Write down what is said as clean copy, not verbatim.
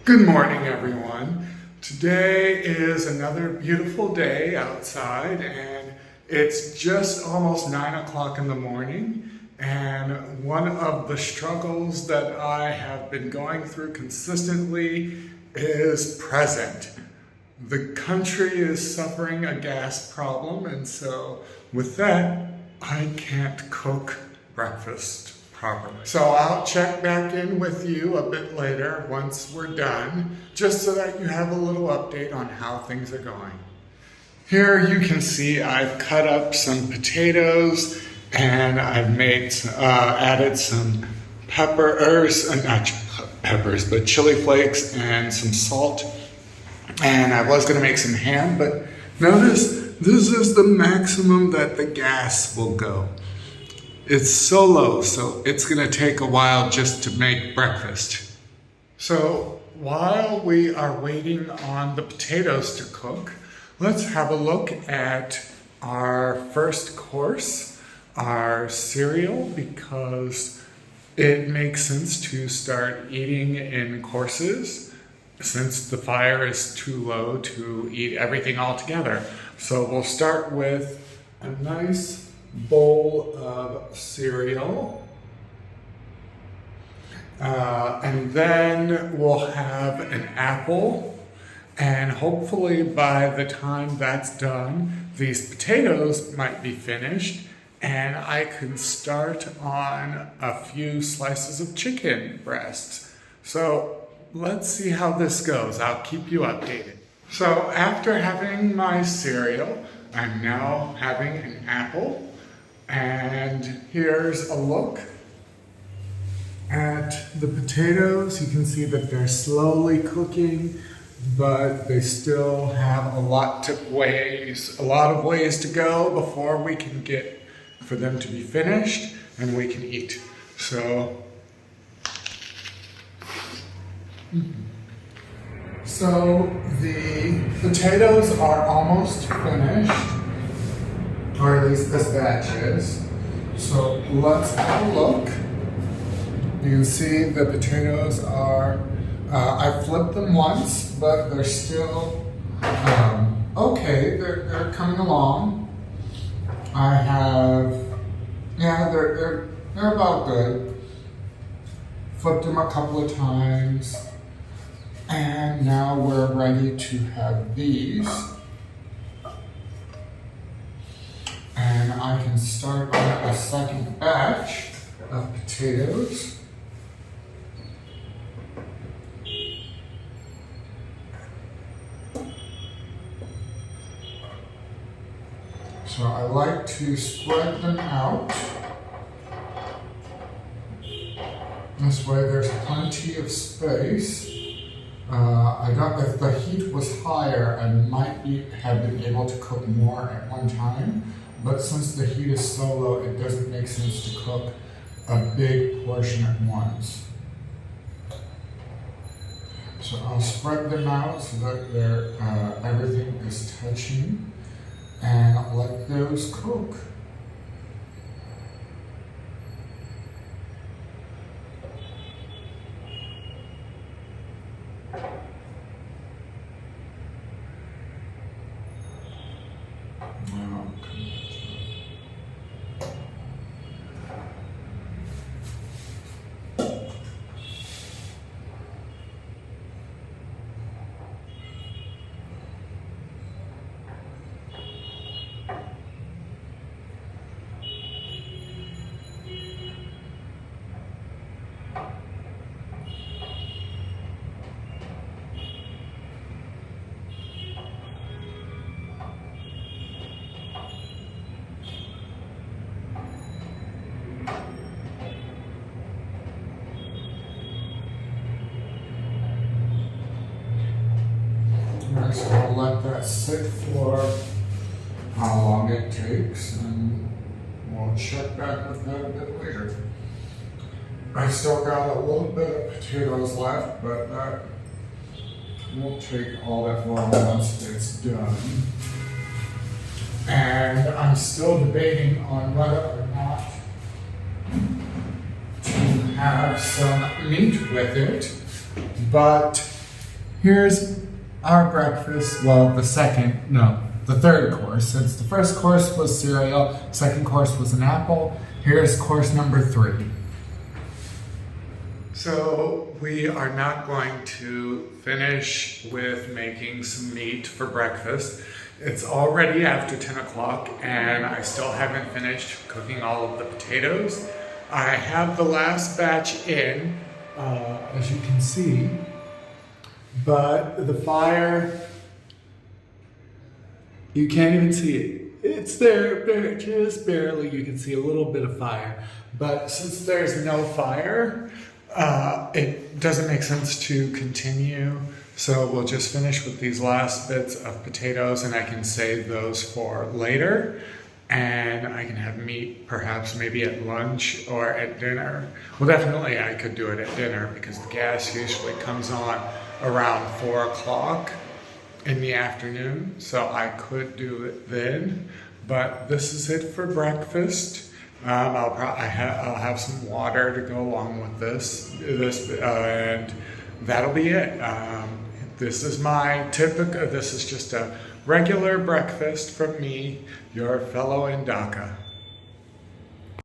Good morning, everyone. Today is another beautiful day outside, and it's just almost 9 o'clock in the morning. And one of the struggles that I have been going through consistently is present. The country is suffering a gas problem, and so with that, I can't cook breakfast properly. So I'll check back in with you a bit later once we're done, just so that you have a little update on how things are going. Here you can see I've cut up some potatoes and I've added some not peppers, but chili flakes and some salt. And I was gonna make some ham, but notice this is the maximum that the gas will go. It's so low, so it's gonna take a while just to make breakfast. So while we are waiting on the potatoes to cook, let's have a look at our first course, our cereal, because it makes sense to start eating in courses since the fire is too low to eat everything all together. So we'll start with a nice bowl of cereal, and then we'll have an apple, and hopefully by the time that's done, these potatoes might be finished and I can start on a few slices of chicken breasts. So let's see how this goes. I'll keep you updated. So after having my cereal, I'm now having an apple. And here's a look at the potatoes. You can see that they're slowly cooking, but they still have a lot of ways to go before we can get for them to be finished and we can eat. So the potatoes are almost finished, or at least this batch is. So let's have a look. You can see the potatoes are, I flipped them once, but they're still okay. They're coming along. They're about good. Flipped them a couple of times, and now we're ready to have these. And I can start on a second batch of potatoes. So I like to spread them out. This way there's plenty of space. If the heat was higher, I might have been able to cook more at one time. But since the heat is so low, it doesn't make sense to cook a big portion at once. So I'll spread them out so that everything is touching, and I'll let those cook. Alright, so I'll let that sit for how long it takes, and we'll check back with that a bit later. I still got a little bit of potatoes left, but that won't take all that long once it's done. And I'm still debating on whether or not to have some meat with it, but Here's our breakfast, well, the third course. Since the first course was cereal, second course was an apple, here's course number 3. So we are not going to finish with making some meat for breakfast. It's already after 10 o'clock and I still haven't finished cooking all of the potatoes. I have the last batch in, as you can see, but the fire, you can't even see it. It's there, just barely. You can see a little bit of fire. But since there's no fire, it doesn't make sense to continue. So we'll just finish with these last bits of potatoes and I can save those for later. And I can have meat perhaps maybe at lunch or at dinner. Well, definitely I could do it at dinner because the gas usually comes on around 4 o'clock in the afternoon. So I could do it then. But this is it for breakfast. I'll have some water to go along with this, and that'll be it. This is my typical, this is just a regular breakfast from me, your fellow in Dhaka.